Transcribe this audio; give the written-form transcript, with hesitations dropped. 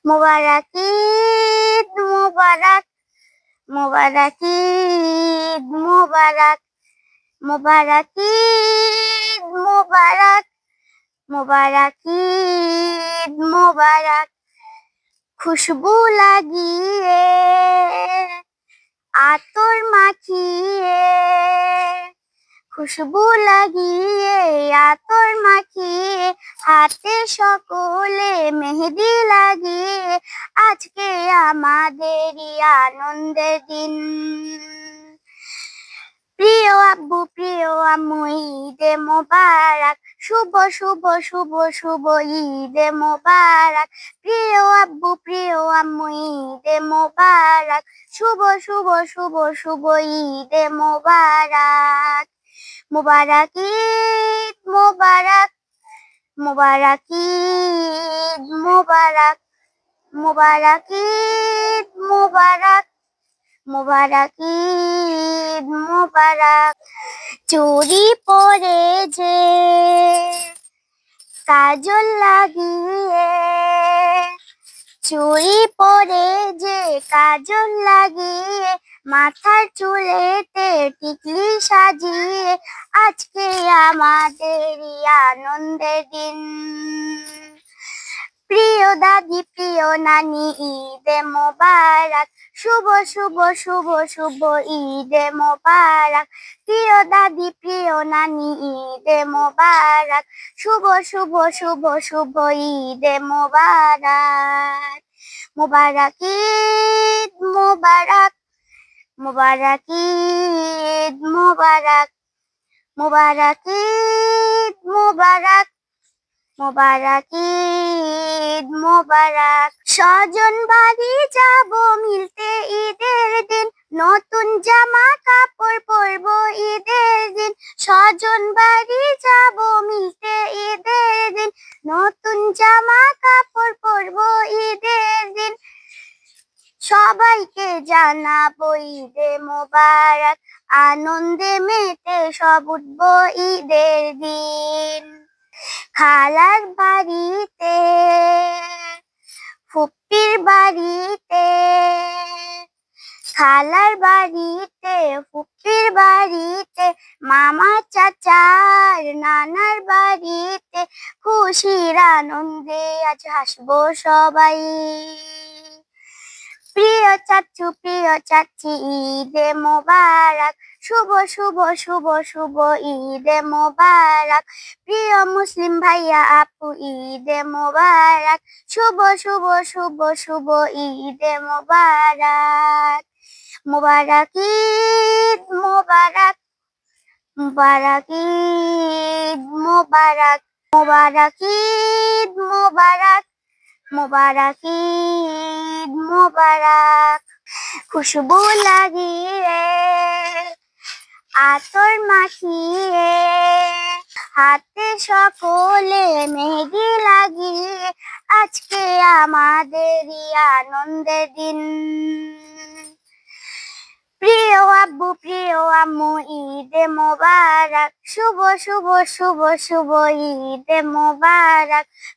মোবারক ঈদ মোবারক, মোবারক ঈদ মোবারক, মোবারক ঈদ মোবারক, মোবারক ঈদ মোবারক। খুশবু লাগিয়ে আতর মাখিয়ে, খুশবু লাগিয়ে আতর মাখিয়ে, হাতে সকলে মেহেদি লাগিয়ে, আজকে আমাদেরই আনন্দের দিন। প্রিয় আব্বু প্রিয় আম্মু ঈদে মোবারক, শুভ শুভ শুভ শুভ ঈদে মোবারক। প্রিয় আব্বু প্রিয় আম্মু ঈদে মোবারক, শুভ শুভ শুভ শুভ ঈদে মোবারক। মোবারক ঈদ মোবারক, মোবারক ঈদ মোবারক, মোবারক ঈদ মোবারক, মোবারক ঈদ মোবারক। চুড়ি পরে যে কাজল লাগিয়ে, চুড়ি পরে যে কাজল লাগিয়ে, মাথার চুলেতে টিকলি সাজিয়ে, আজকে আমাদেরই আনন্দের দিন। প্রিয় দাদি প্রিয় নানি ঈদে মোবারক, শুভ শুভ শুভ শুভ ঈদে মোবারক। প্রিয় দাদি প্রিয় নানি ঈদে মোবারক, শুভ শুভ শুভ শুভ ঈদে মোবারক। মোবারক ঈদ মোবারক, মোবারক ঈদ মোবারক, মোবারক ঈদ মোবারক, মোবারক ঈদ মোবারক। স্বজন বাড়ি যাব মিলতে ঈদের দিন, নতুন জামা কাপড় পরবো ঈদের দিন। স্বজন বাড়ি যাব মিলতে ঈদের দিন, নতুন জামা কাপড় পরবো ঈদের দিন। সবাইকে জানাবো ঈদে মোবারক, আনন্দে মেতে সব উঠবো ঈদের দিন। খালার বাড়িতে ফুপ্পির বাড়িতে, খালার বাড়িতে ফুপ্পির বাড়িতে, মামা চাচার নানার বাড়িতে, খুশির আনন্দে আজ হাসবো সবাই। প্রিয় চাচু প্রিয় চাচি ঈদে মোবারক, শুভ শুভ শুভ শুভ ঈদে মোবারক। প্রিয় মুসলিম ভাইয়া আপু ঈদে মোবারক, শুভ শুভ শুভ শুভ ঈদে মোবারক। মোবারক ঈদ মোবারক, মোবারক ঈদ মোবারক, মোবারক ঈদ মোবারক, মোবারক ঈদ মোবারক। খুশবু লাগিয়ে আতর মাখিয়ে, হাতে সকলে মেহেদি লাগিয়ে, আজকে আমাদেরই আনন্দের দিন। প্রিয় আব্বু প্রিয় আম্মু ঈদে মোবারক, শুভ শুভ শুভ শুভ ঈদে মোবারক।